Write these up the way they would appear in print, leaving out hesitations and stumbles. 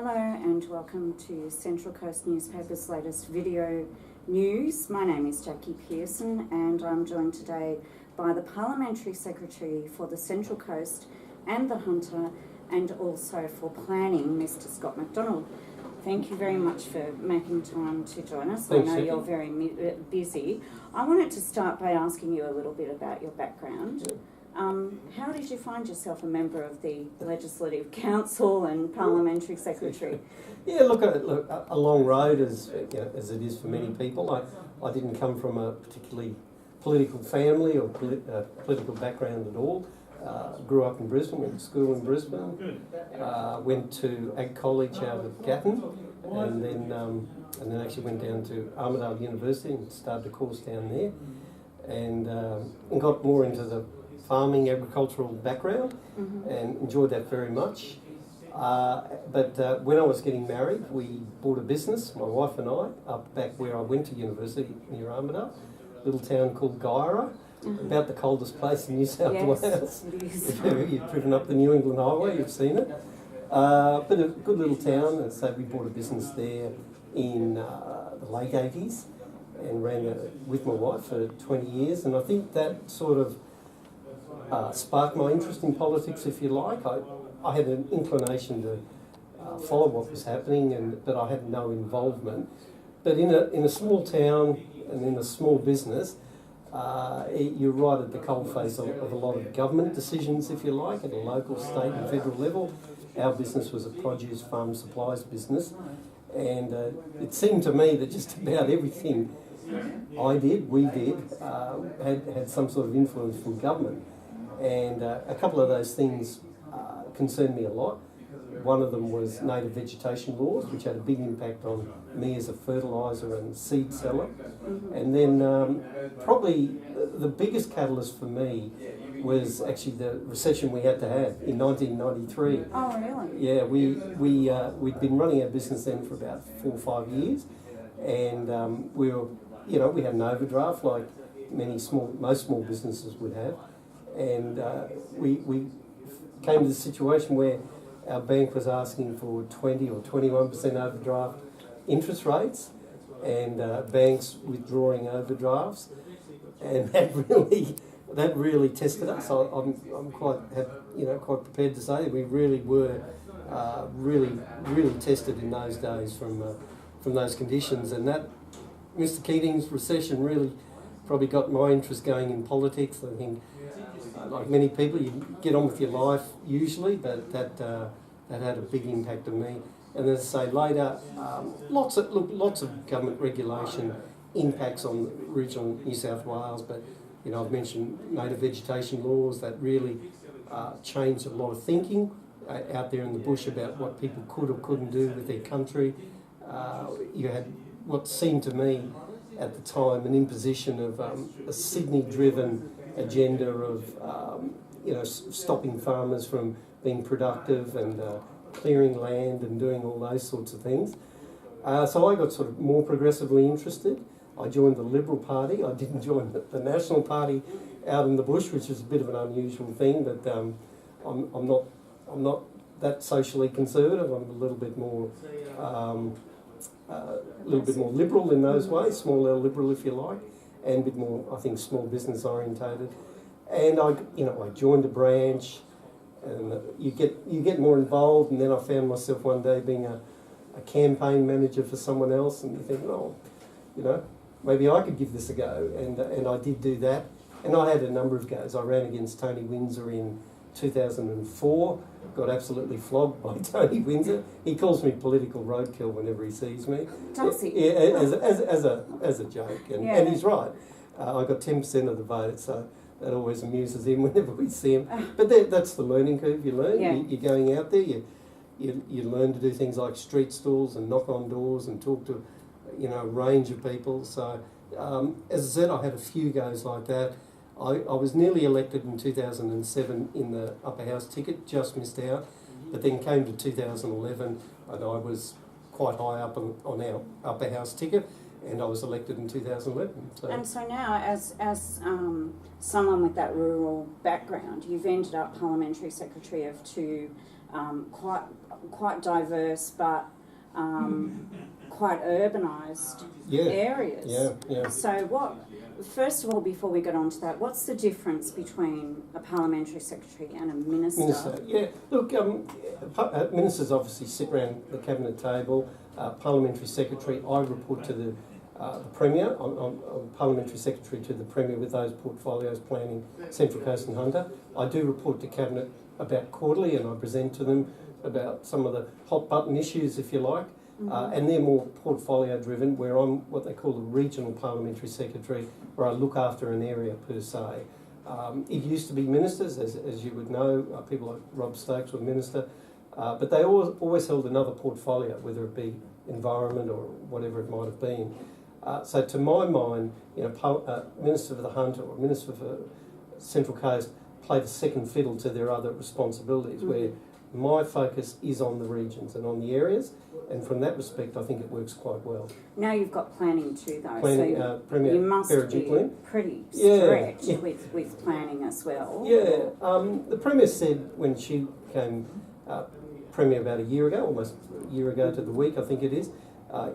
Hello and welcome to Central Coast Newspaper's latest video news. My name is Jackie Pearson and I'm joined today by the Parliamentary Secretary for the Central Coast and the Hunter, and also for planning, Mr. Scot MacDonald. Thank you very much for making time to join us. Thanks, I know Jackie. you're very busy. I wanted to start by asking you a little bit about your background. Yeah. How did you find yourself a member of the Legislative Council and Parliamentary Secretary? Yeah, look, a long road as it is for many people. I didn't come from a particularly political family or political background at all. Grew up in Brisbane, went to school in Brisbane, went to Ag College out of Gatton, and then actually went down to Armidale University and started a course down there, and got more into the farming, agricultural background, and enjoyed that very much. But when I was getting married, we bought a business, my wife and I, up back where I went to university near Armidale, a little town called Wallarah, about the coldest place in New South Wales. It is. If you've driven up the New England Highway, you've seen it. But a good little town, and so we bought a business there in the late 80s and ran it with my wife for 20 years, and I think that sort of sparked my interest in politics, if you like. I had an inclination to follow what was happening, but I had no involvement. But in a small town and in a small business, you're right at the coalface of a lot of government decisions, if you like, at a local, state and federal level. Our business was a produce farm supplies business, and it seemed to me that just about everything we did, had some sort of influence from government. And a couple of those things concerned me a lot. One of them was native vegetation laws, which had a big impact on me as a fertiliser and seed seller. And then probably the biggest catalyst for me was actually the recession we had to have in 1993. Oh, really? Yeah, we'd been running our business then for about 4 or 5 years, and we had an overdraft like most small businesses would have. And we came to the situation where our bank was asking for 20 or 21% overdraft interest rates, and banks withdrawing overdrafts, and that really tested us. I'm quite prepared to say that we really were really tested in those days from those conditions, and that Mr. Keating's recession really probably got my interest going in politics. I think, like many people, you get on with your life usually, but that had a big impact on me. And as I say later, lots of government regulation impacts on regional New South Wales, but I've mentioned native vegetation laws that really changed a lot of thinking out there in the bush about what people could or couldn't do with their country. You had what seemed to me at the time an imposition of a Sydney-driven agenda of stopping farmers from being productive and clearing land and doing all those sorts of things. So I got sort of more progressively interested. I joined the Liberal Party. I didn't join the National Party out in the bush, which is a bit of an unusual thing. But I'm not that socially conservative. I'm a little bit more liberal in those ways, small L liberal, if you like, and a bit more, I think, small business orientated. And I joined a branch, and you get more involved. And then I found myself one day being a campaign manager for someone else, and you think, maybe I could give this a go. And I did do that, and I had a number of goes. I ran against Tony Windsor in 2004. Got absolutely flogged by Tony Windsor. He calls me political roadkill whenever he sees me. Does he? Yeah, as a joke, and he's right. I got 10% of the vote, so that always amuses him whenever we see him. But that's the learning curve. You learn. Yeah. You're going out there. You learn to do things like street stalls and knock on doors and talk to a range of people. So as I said, I had a few goes like that. I was nearly elected in 2007 in the upper house ticket, just missed out, but then came to 2011 and I was quite high up on our upper house ticket, and I was elected in 2011. And so now, as someone with that rural background, you've ended up Parliamentary Secretary of two quite diverse, but quite urbanised areas. Yeah. So first of all, before we get on to that, what's the difference between a Parliamentary Secretary and a Minister? Yeah, look, ministers obviously sit around the cabinet table. Parliamentary Secretary, I report to the Premier. I'm Parliamentary Secretary to the Premier with those portfolios, planning, Central Coast and Hunter. I do report to Cabinet about quarterly, and I present to them about some of the hot button issues, if you like. And they're more portfolio driven, where I'm what they call a regional Parliamentary Secretary, where I look after an area per se. It used to be ministers, as you would know, people like Rob Stokes were minister, but they always held another portfolio, whether it be environment or whatever it might have been. So to my mind, Minister for the Hunter or Minister for Central Coast play the second fiddle to their other responsibilities, where my focus is on the regions and on the areas, and from that respect I think it works quite well. Now you've got planning too though, planning, so Premier you must be pretty stretched with planning as well. Yeah, the Premier said when she became Premier about a year ago, almost a year ago to the week I think it is,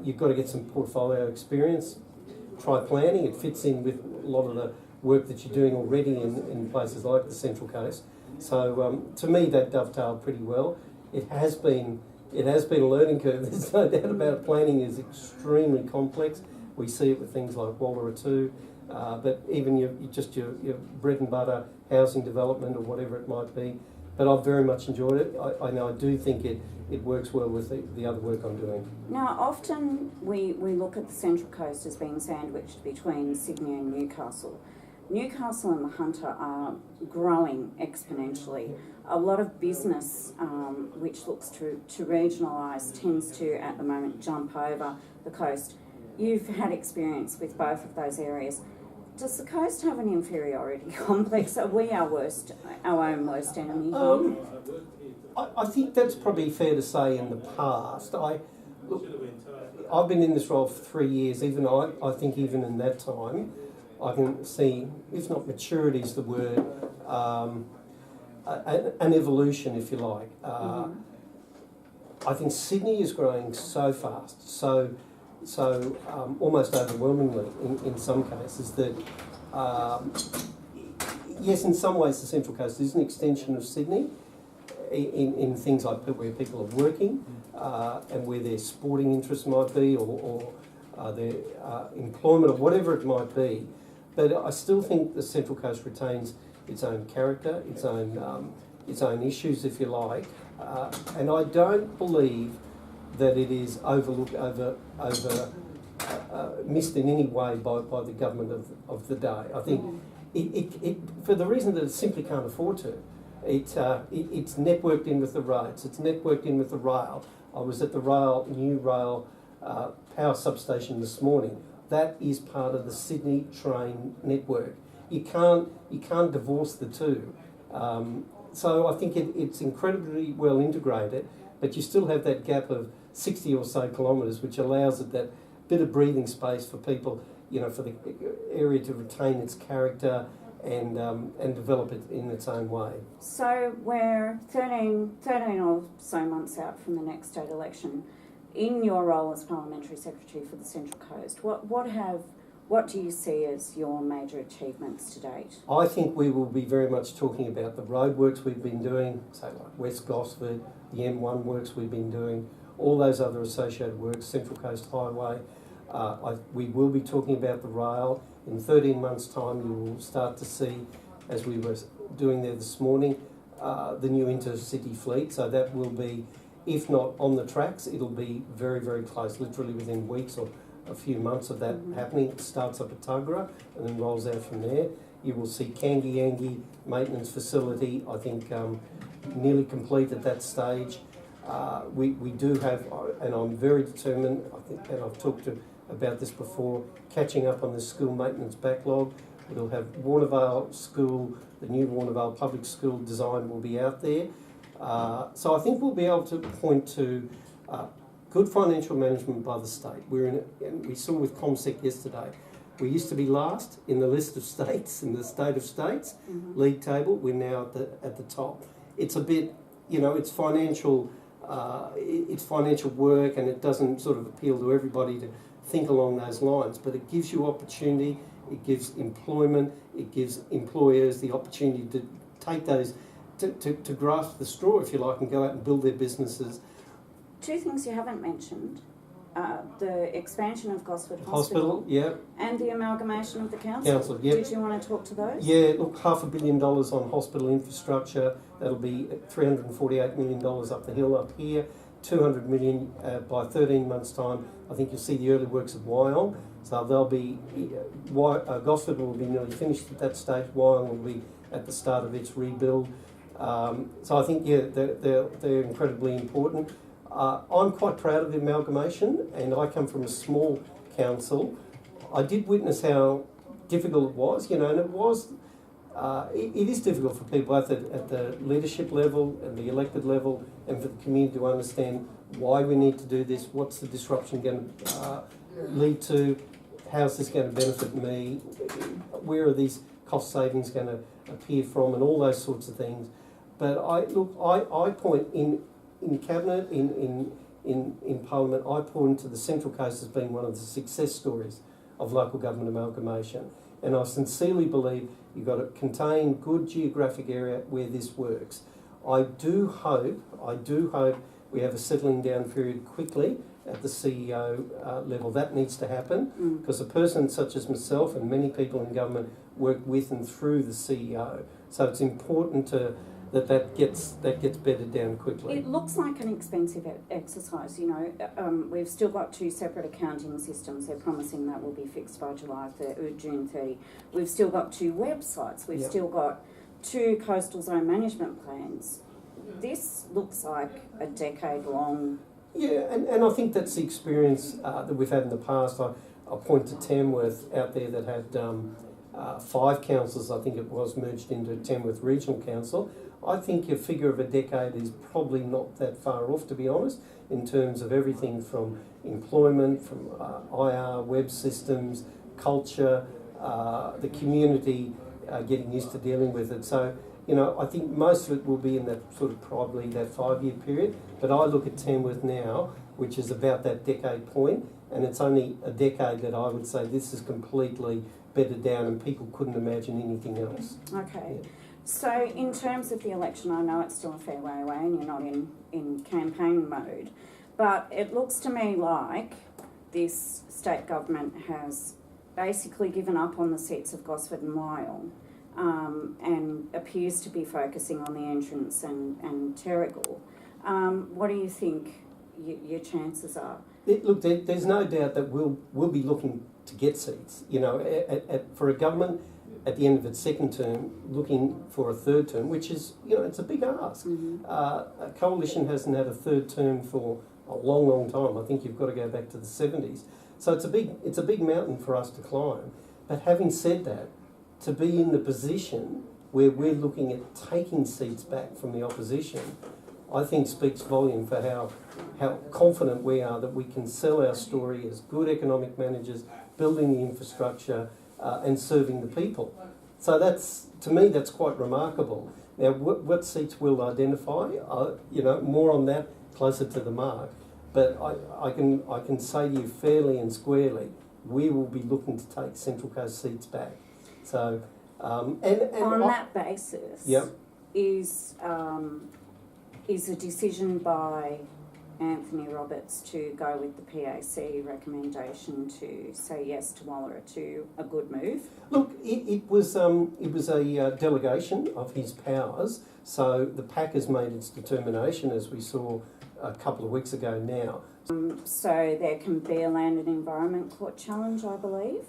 you've got to get some portfolio experience, try planning. It fits in with a lot of the work that you're doing already in places like the Central Coast. So to me that dovetailed pretty well. It has been a learning curve, there's no doubt about it. Planning is extremely complex. We see it with things like Wallarah too, but even your bread and butter housing development or whatever it might be. But I've very much enjoyed it. I know I do think it works well with the other work I'm doing. Now, often we look at the Central Coast as being sandwiched between Sydney and Newcastle. Newcastle and the Hunter are growing exponentially. A lot of business, which looks to regionalise, tends to, at the moment, jump over the coast. You've had experience with both of those areas. Does the coast have an inferiority complex? Are we our own worst enemy? I think that's probably fair to say in the past. I've been in this role for 3 years. Even I think even in that time, I can see, if not maturity is the word, an evolution, if you like. I think Sydney is growing so fast, so almost overwhelmingly in some cases that, yes, in some ways the Central Coast is an extension of Sydney in things like where people are working and where their sporting interests might be or their employment or whatever it might be. But I still think the Central Coast retains its own character, its own issues, if you like, and I don't believe that it is overlooked, missed in any way by the government of the day. I think it for the reason that it simply can't afford to. It's networked in with the roads. It's networked in with the rail. I was at the new rail power substation this morning. That is part of the Sydney train network. You can't divorce the two. So I think it's incredibly well integrated, but you still have that gap of 60 or so kilometres, which allows it that bit of breathing space for people, for the area to retain its character and develop it in its own way. So we're 13 or so months out from the next state election. In your role as Parliamentary Secretary for the Central Coast, what do you see as your major achievements to date? I think we will be very much talking about the roadworks we've been doing, say like West Gosford, the M1 works we've been doing, all those other associated works, Central Coast Highway. We will be talking about the rail. In 13 months' time, you will start to see, as we were doing there this morning, the new intercity fleet. So that will be, if not on the tracks, it'll be very, very close, literally within weeks or a few months of that happening. It starts up at Tuggerah and then rolls out from there. You will see Kangi maintenance facility, I think, nearly complete at that stage. We do have, and I'm very determined, I think, and I've talked about this before, catching up on the school maintenance backlog. We'll have Warnervale School, the new Warnervale Public School design will be out there. So I think we'll be able to point to good financial management by the state. We saw with ComSec yesterday, we used to be last in the list of states, in the state of states league table. We're now at the top. It's a bit it's financial. It's financial work, and it doesn't sort of appeal to everybody to think along those lines. But it gives you opportunity. It gives employment. It gives employers the opportunity to take those, to grasp the straw, if you like, and go out and build their businesses. Two things you haven't mentioned. The expansion of Gosford Hospital, yeah. And the amalgamation of the council. Yep. Did you want to talk to those? Yeah, look, $500 million on hospital infrastructure. That'll be $348 million up the hill up here. $200 million by 13 months' time. I think you'll see the early works of Wyong. So they'll be, Gosford will be nearly finished at that stage. Wyong will be at the start of its rebuild. So I think, yeah, they're incredibly important. I'm quite proud of the amalgamation, and I come from a small council. I did witness how difficult it was, and it was. It is difficult for people both at the leadership level and the elected level, and for the community to understand why we need to do this. What's the disruption going to lead to? How's this going to benefit me? Where are these cost savings going to appear from, and all those sorts of things. But I point in Cabinet, in Parliament, I point to the Central Coast as being one of the success stories of local government amalgamation. And I sincerely believe you've got to contain good geographic area where this works. I do hope we have a settling down period quickly at the CEO level. That needs to happen, because a person such as myself and many people in government work with and through the CEO. So it's important that gets bedded down quickly. It looks like an expensive exercise, We've still got 2 separate accounting systems. They're promising that will be fixed by June 30. We've still got 2 websites. We've still got 2 coastal zone management plans. This looks like a decade-long... Yeah, and I think that's the experience that we've had in the past. I point to Tamworth out there that had 5 councils, I think it was, merged into Tamworth Regional Council. I think your figure of a decade is probably not that far off, to be honest, in terms of everything from employment, from IR, web systems, culture, the community getting used to dealing with it. So, I think most of it will be in that sort of probably that 5-year period. But I look at Tamworth now, which is about that decade point, and it's only a decade that I would say this is completely bedded down and people couldn't imagine anything else. Okay. Yeah. So in terms of the election, I know it's still a fair way away and you're not in campaign mode, but it looks to me like this state government has basically given up on the seats of Gosford and Wyong, and appears to be focusing on the entrance and Terrigal. What do you think your chances are? Look, there's no doubt that we'll be looking to get seats. For a government at the end of its second term, looking for a third term, which is, it's a big ask. Mm-hmm. A coalition hasn't had a third term for a long, long time. I think you've got to go back to the 70s. So it's a big mountain for us to climb. But having said that, to be in the position where we're looking at taking seats back from the opposition, I think speaks volume for how confident we are that we can sell our story as good economic managers, building the infrastructure, and serving the people. So to me, that's quite remarkable. Now, what seats we'll identify, more on that closer to the mark. But I can say to you fairly and squarely, we will be looking to take Central Coast seats back. So, on that basis, yep. is a decision by Anthony Roberts to go with the PAC recommendation to say yes to Wallarah to a good move? Look, it was a delegation of his powers. So the PAC has made its determination, as we saw a couple of weeks ago now. So there can be a Land and Environment Court challenge, I believe?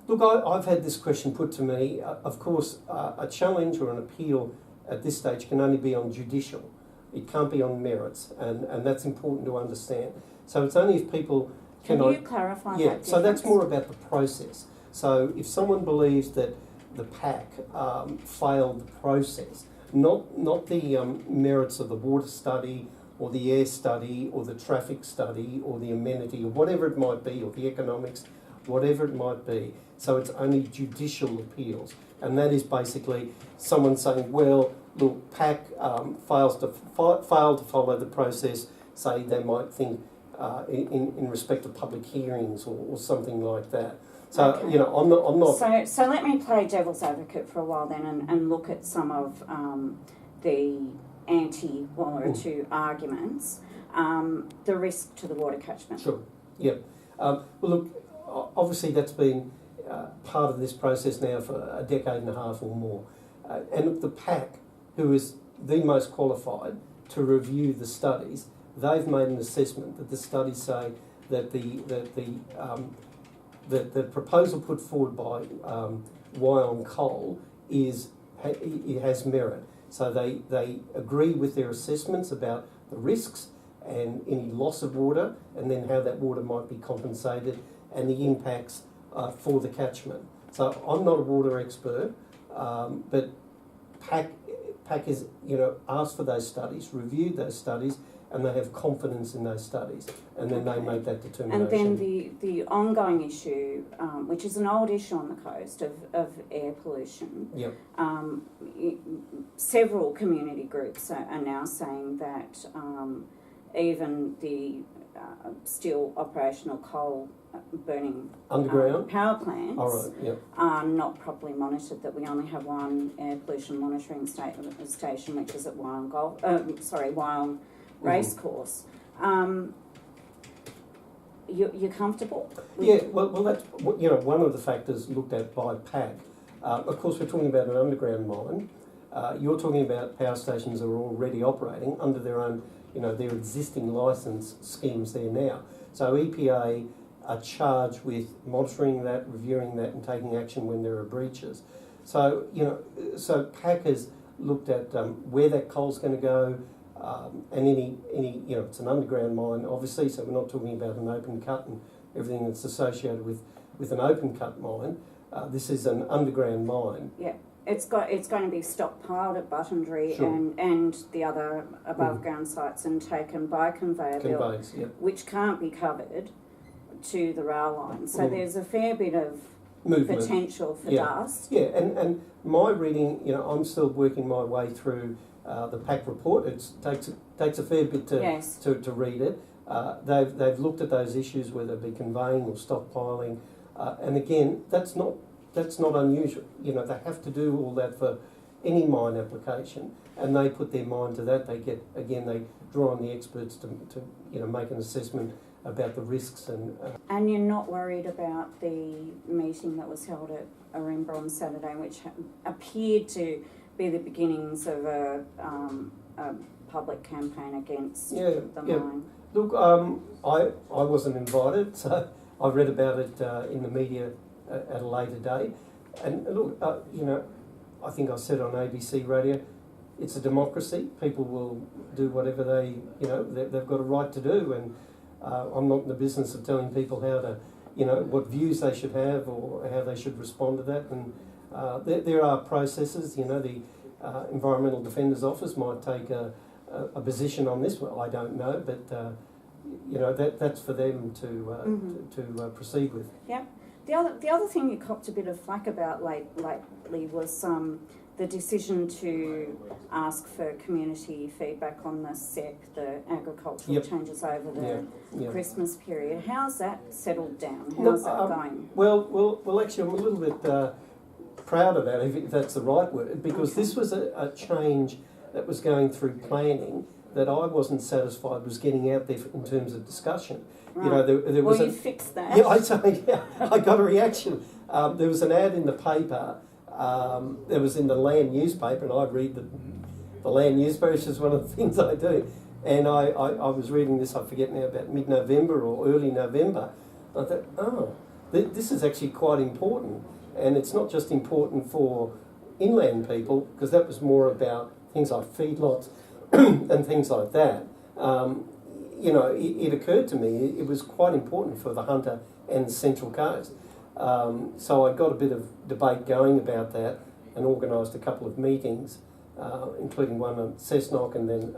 Look, I've had this question put to me. Of course, a challenge or an appeal at this stage can only be on judicial. It can't be on merits, and that's important to understand. So it's only if people Can you clarify that difference? So that's more about the process. So if someone believes that the PAC failed the process, not the merits of the water study or the air study or the traffic study or the amenity or whatever it might be, or the economics, whatever it might be. So it's only judicial appeals. And that is basically someone saying, well, look, PAC failed to follow the process, say they might think in respect of public hearings or something like that. So, Okay. you know, I'm not... So let me play devil's advocate for a while then and look at some of the anti-Wallarah 2 arguments. The risk to the water catchment. Sure, yeah. Well, look, obviously that's been part of this process now for a decade and a half or more. And look, the PAC, who is the most qualified to review the studies, they've made an assessment that the studies say that the proposal put forward by Wyong Coal it has merit. So they agree with their assessments about the risks and any loss of water, and then how that water might be compensated, and the impacts for the catchment. So I'm not a water expert, but PAC has, you know, asked for those studies, reviewed those studies, and they have confidence in those studies, and then they make that determination. And then the ongoing issue, which is an old issue on the coast, of air pollution. Yep. Several community groups are now saying that even the still operational coal burning underground power plants yep. are not properly monitored, that we only have one air pollution monitoring station, which is at Wyong Racecourse. You're comfortable? Yeah, well, that's, you know, one of the factors looked at by PAC. Of course, we're talking about an underground mine. You're talking about power stations that are already operating under their own, you know, their existing licence schemes there now. So EPA are charged with monitoring that, reviewing that, and taking action when there are breaches. So, you know, so PAC has looked at where that coal's going to go, and any, you know, it's an underground mine, obviously, so we're not talking about an open cut and everything that's associated with an open cut mine. This is an underground mine. Yeah. It's going to be stockpiled at Buttondry Sure. and the other above ground sites and taken by conveyor belt, which can't be covered to the rail line. So there's a fair bit of movement, potential for dust. Yeah, and my reading, you know, I'm still working my way through the PAC report. It takes a fair bit to read it. They've looked at those issues, whether it be conveying or stockpiling, and again, that's not unusual. You know, they have to do all that for any mine application, and they put their mind to that. They draw on the experts to you know, make an assessment about the risks and you're not worried about the meeting that was held at Ourimbah on Saturday, which appeared to be the beginnings of a public campaign against the mine. Look, I wasn't invited, so I read about it in the media at a later date. And look, you know, I think I said on ABC radio, it's a democracy. People will do whatever they've got a right to do, and I'm not in the business of telling people how to, you know, what views they should have or how they should respond to that. And there are processes. You know, the Environmental Defender's Office might take a position on this. Well, I don't know, but you know, that's for them to proceed with. Yep. The other thing you copped a bit of flack about lately was the decision to ask for community feedback on the SEPP, the agricultural changes over the Christmas period. How's that settled down? How's that going? Well, actually, I'm a little bit proud of that, if that's the right word, because this was a change that was going through planning that I wasn't satisfied was getting out there in terms of discussion. Right. You know, there was you fixed that. Yeah, I got a reaction. There was an ad in the paper. It was in the Land newspaper, and I read the Land newspaper, which is one of the things I do. And I was reading this, I forget now, about mid-November or early November. I thought, this is actually quite important. And it's not just important for inland people, because that was more about things like feedlots and things like that. You know, it occurred to me it was quite important for the Hunter and the Central Coast. So I got a bit of debate going about that and organised a couple of meetings, including one on Cessnock and then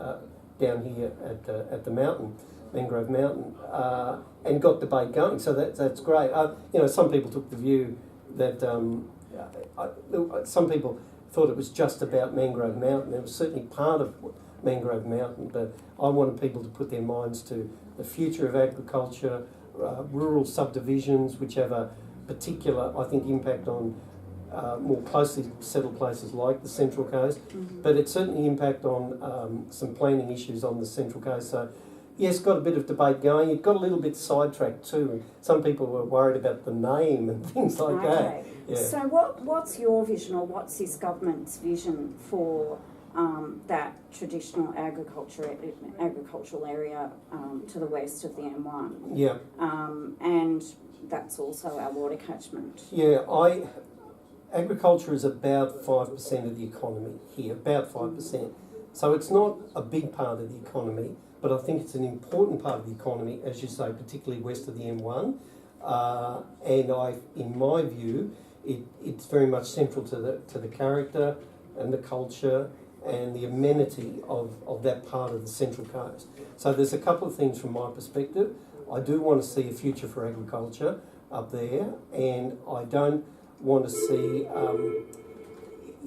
down here at the mountain, Mangrove Mountain, and got debate going. So that's great. You know, some people took the view that some people thought it was just about Mangrove Mountain. It was certainly part of Mangrove Mountain, but I wanted people to put their minds to the future of agriculture, rural subdivisions, which have a particular, I think, impact on more closely settled places like the Central Coast, but it certainly impact on some planning issues on the Central Coast. So, yes, got a bit of debate going. It got a little bit sidetracked too. Some people were worried about the name and things like that. Yeah. So what's your vision, or what's this government's vision for that traditional agricultural area to the west of the M1? Yeah. And that's also our water catchment. Yeah, agriculture is about 5% of the economy here, about 5%. So it's not a big part of the economy, but I think it's an important part of the economy, as you say, particularly west of the M1. And in my view, it's very much central to the character and the culture and the amenity of that part of the Central Coast. So there's a couple of things from my perspective. I do want to see a future for agriculture up there, and I don't want to see,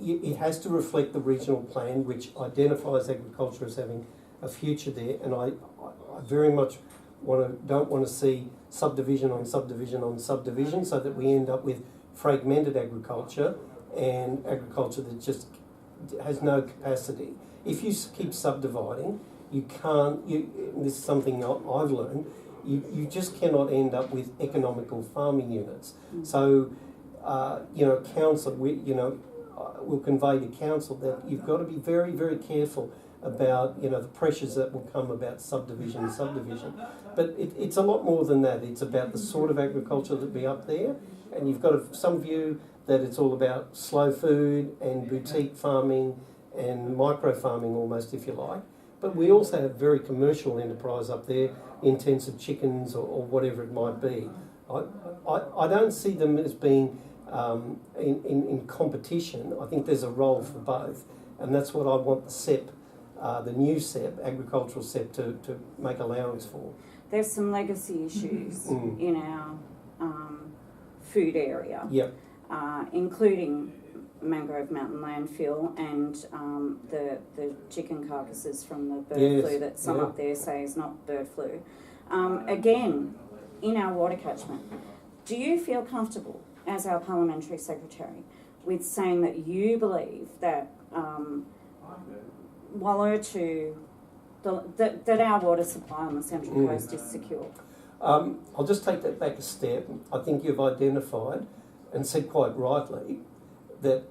it has to reflect the regional plan, which identifies agriculture as having a future there, and I very much don't want to see subdivision on subdivision on subdivision, so that we end up with fragmented agriculture and agriculture that just has no capacity. If you keep subdividing, you can't, this is something I've learned, you just cannot end up with economical farming units. So, council, we'll convey to council that you've got to be very, very careful about, the pressures that will come about subdivision. But it's a lot more than that. It's about the sort of agriculture that be up there, and you've got some view that it's all about slow food and boutique farming and micro farming almost, if you like. But we also have very commercial enterprise up there, intensive chickens or whatever it might be. I don't see them as being in competition. I think there's a role for both, and that's what I want the SEPP, the new SEPP, agricultural SEPP, to make allowance for. There's some legacy issues in our food area, including Mangrove Mountain landfill and the chicken carcasses from the bird flu that some up there say is not bird flu. Again, in our water catchment, do you feel comfortable as our Parliamentary Secretary with saying that you believe that Wallarah that our water supply on the Central Coast is secure? I'll just take that back a step. I think you've identified and said quite rightly that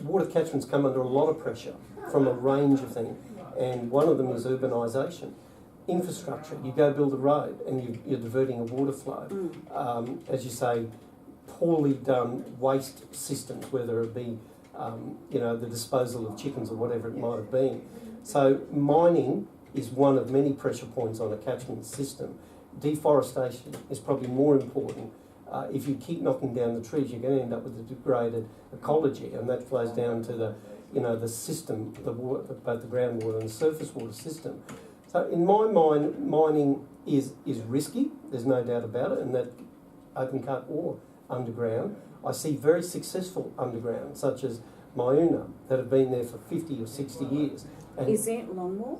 water catchments come under a lot of pressure from a range of things, and one of them is urbanisation. Infrastructure, you go build a road and you're diverting a water flow. As you say, poorly done waste systems, whether it be the disposal of chickens or whatever it might have been. So mining is one of many pressure points on a catchment system. Deforestation is probably more important. If you keep knocking down the trees, you're going to end up with a degraded ecology, and that flows down to the system, the water, both the groundwater and the surface water system. So in my mind, mining is risky, there's no doubt about it, and that open cut or underground. I see very successful underground, such as Myuna, that have been there for 50 or 60 years. And is it longwall?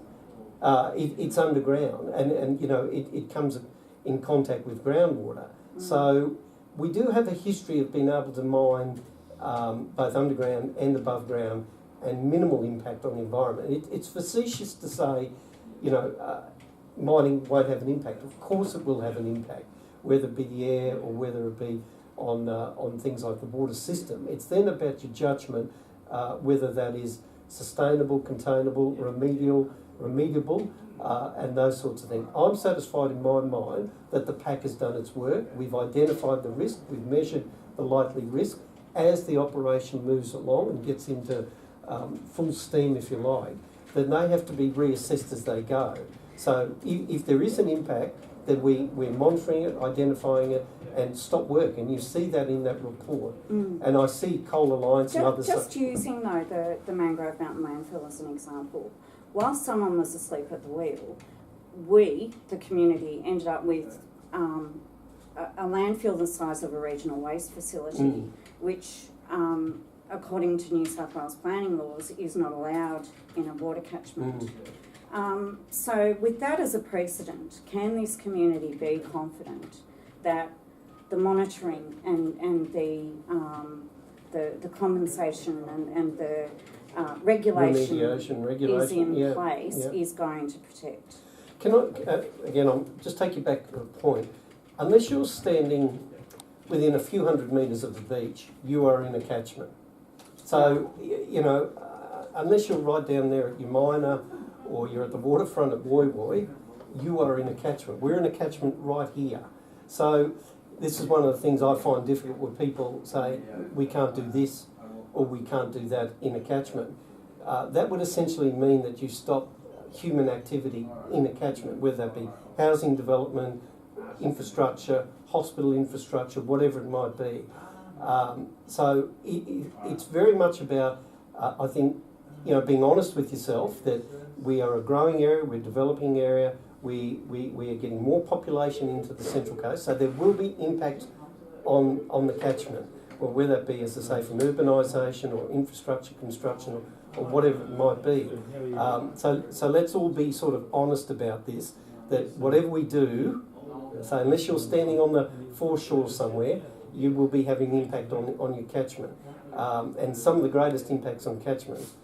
It's underground, and it comes in contact with groundwater. So we do have a history of being able to mine both underground and above ground, and minimal impact on the environment. It's facetious to say, mining won't have an impact. Of course it will have an impact, whether it be the air or whether it be on things like the water system. It's then about your judgment, whether that is sustainable, containable, remediable, and those sorts of things. I'm satisfied in my mind that the PAC has done its work. We've identified the risk, we've measured the likely risk. As the operation moves along and gets into full steam, if you like, then they have to be reassessed as they go. So if there is an impact, then we're monitoring it, identifying it, and stop work. And you see that in that report. And I see Coal Alliance and others. Just using, though, the Mangrove Mountain landfill as an example, whilst someone was asleep at the wheel, we, the community, ended up with a landfill the size of a regional waste facility, which according to New South Wales planning laws, is not allowed in a water catchment. So with that as a precedent, can this community be confident that the monitoring and the compensation and the regulation is in place is going to protect? Can I, again, I'll just take you back to a point. Unless you're standing within a few hundred metres of the beach, you are in a catchment. So, you know, unless you're right down there at Umina or you're at the waterfront at Woy Woy, you are in a catchment. We're in a catchment right here. So this is one of the things I find difficult where people say, we can't do this or we can't do that in a catchment. That would essentially mean that you stop human activity in a catchment, whether that be housing development, infrastructure, hospital infrastructure, whatever it might be. So it's very much about, I think, you know, being honest with yourself that we are a growing area, we're a developing area, we are getting more population into the Central Coast, so there will be impact on the catchment, or whether that be, as I say, from urbanisation or infrastructure construction or whatever it might be. So let's all be sort of honest about this, that whatever we do, so unless you're standing on the foreshore somewhere, you will be having an impact on your catchment. And some of the greatest impacts on catchments,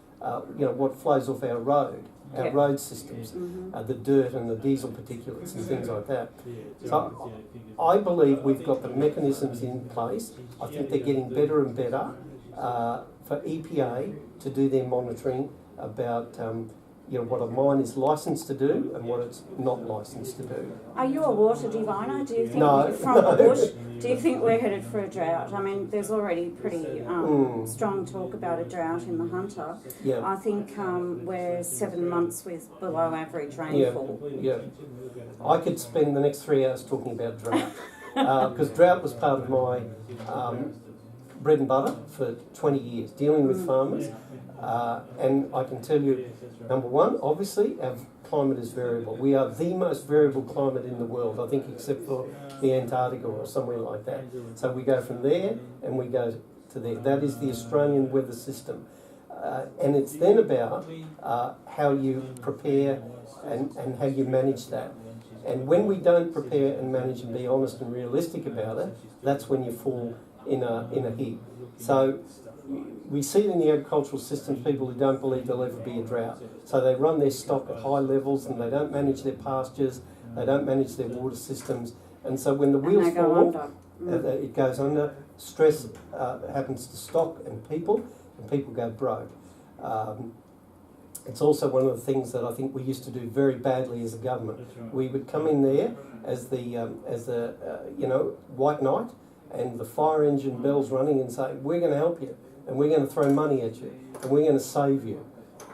you know, what flows off our road systems, the dirt and the diesel particulates and things like that. So I believe we've got the mechanisms in place. I think they're getting better and better for EPA to do their monitoring about you know, what a mine is licensed to do and what it's not licensed to do. Are you a water diviner? Do you think from the bush? Do you think we're headed for a drought? I mean, there's already pretty strong talk about a drought in the Hunter. Yeah. I think we're 7 months with below average rainfall. Yeah. I could spend the next 3 hours talking about drought because drought was part of my bread and butter for 20 years, dealing with farmers. And I can tell you, number one, obviously, our climate is variable. We are the most variable climate in the world, I think, except for the Antarctica or somewhere like that. So we go from there and we go to there. That is the Australian weather system. And it's then about how you prepare and how you manage that. And when we don't prepare and manage and be honest and realistic about it, that's when you fall in a heap. So we see it in the agricultural systems, people who don't believe there'll ever be a drought. So they run their stock at high levels and they don't manage their pastures, they don't manage their water systems. And so when the wheels fall, it goes under. Stress happens to stock and people go broke. It's also one of the things that I think we used to do very badly as a government. We would come in there as the you know, white knight and the fire engine bells running and say, we're going to help you and we're going to throw money at you and we're going to save you.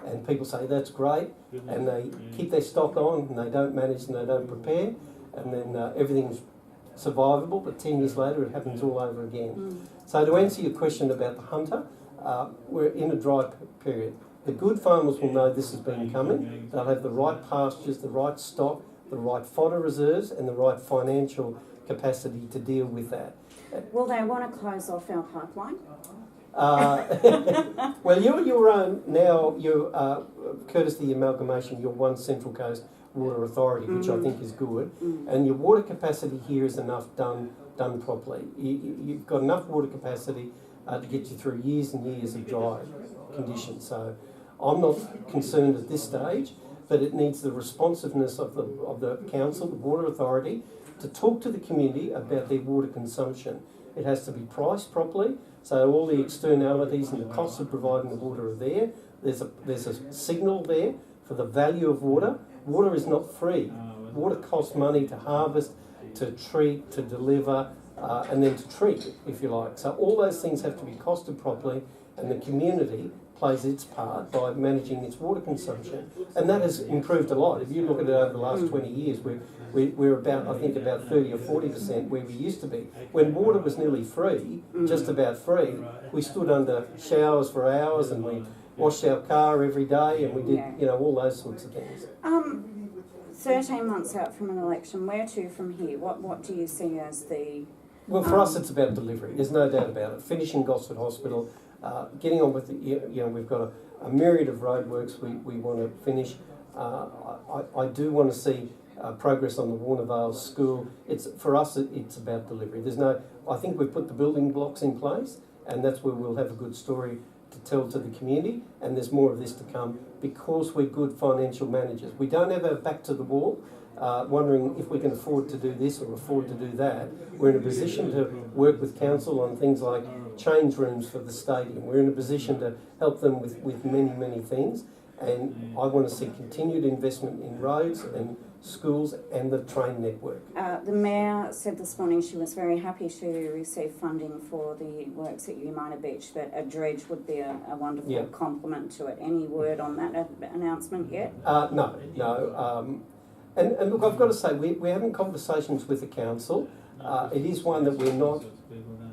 And people say, that's great, and they keep their stock on and they don't manage and they don't prepare, and then everything's survivable, but 10 years later it happens all over again. So to answer your question about the Hunter, we're in a dry period. The good farmers will know this has been coming. They'll have the right pastures, the right stock, the right fodder reserves and the right financial capacity to deal with that. Will they want to close off our pipeline? Well, you're your own now. You're courtesy of the amalgamation. You're one Central Coast Water Authority, which I think is good, and your water capacity here is enough done properly. You've got enough water capacity to get you through years and years of dry conditions. So I'm not concerned at this stage, but it needs the responsiveness of the council, the Water Authority, to talk to the community about their water consumption. It has to be priced properly, so all the externalities and the costs of providing the water are there. There's a signal there for the value of water. Water is not free. Water costs money to harvest, to treat, to deliver, and then to treat, if you like. So all those things have to be costed properly, and the community plays its part by managing its water consumption. And that has improved a lot. If you look at it over the last 20 years, we're about, I think, about 30 or 40% where we used to be. When water was nearly free, just about free, we stood under showers for hours and we washed our car every day and we did, you know, all those sorts of things. 13 months out from an election, where to from here? What do you see as the... Well, for us, it's about delivery. There's no doubt about it. Finishing Gosford Hospital, getting on with it. We've got a myriad of roadworks we want to finish. I do want to see progress on the Warner Vale School. For us, it's about delivery. I think we've put the building blocks in place, and that's where we'll have a good story to tell to the community, and there's more of this to come because we're good financial managers. We don't have our back to the wall, wondering if we can afford to do this or afford to do that. We're in a position to work with council on things like change rooms for the stadium. We're in a position to help them with many, many things, and I want to see continued investment in roads and schools and the train network. The Mayor said this morning she was very happy to receive funding for the works at Umina Beach, that a dredge would be a wonderful complement to it. Any word on that announcement yet? No. And look, I've got to say, we're having conversations with the council. It is one that we're not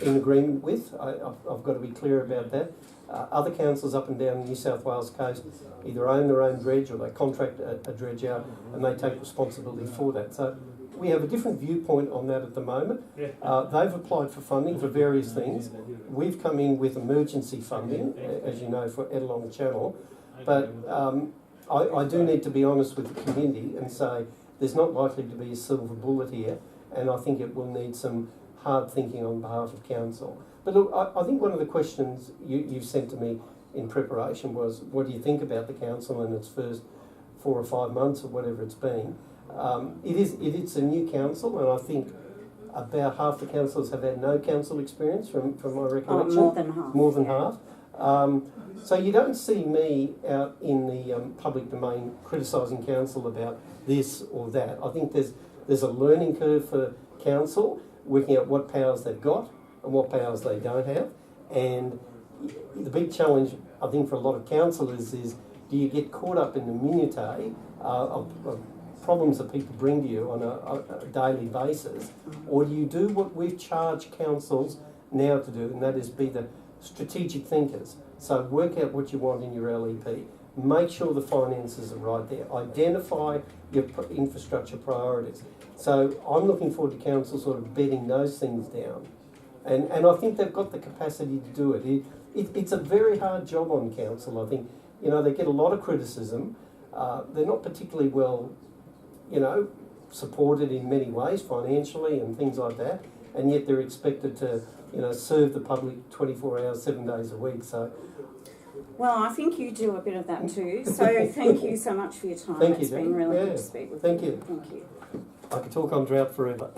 in agreement with. I've got to be clear about that. Other councils up and down the New South Wales coast either own their own dredge or they contract a dredge out and they take responsibility for that. So we have a different viewpoint on that at the moment. They've applied for funding for various things. We've come in with emergency funding, as you know, for Edelong Channel. But I do need to be honest with the community and say there's not likely to be a silver bullet here, and I think it will need some hard thinking on behalf of council. But look, I think one of the questions you sent to me in preparation was, what do you think about the council in its first 4 or 5 months or whatever it's been? It's a new council, and I think about half the councillors have had no council experience from my recollection. More than half. More than half. So you don't see me out in the public domain criticising council about this or that. I think there's a learning curve for council, working out what powers they've got and what powers they don't have. And the big challenge, I think, for a lot of councillors is, do you get caught up in the minutiae of problems that people bring to you on a daily basis, or do you do what we've charged councils now to do, and that is be the strategic thinkers? So work out what you want in your LEP. Make sure the finances are right there. Identify your infrastructure priorities. So I'm looking forward to council sort of bedding those things down. And I think they've got the capacity to do it. It's a very hard job on council. I think, they get a lot of criticism. They're not particularly well, supported in many ways, financially and things like that. And yet they're expected to, serve the public 24 hours, 7 days a week. So, well, I think you do a bit of that too. So thank you so much for your time. Thank you, It's been really good to speak with you. Thank you. Thank you. I could talk on drought forever.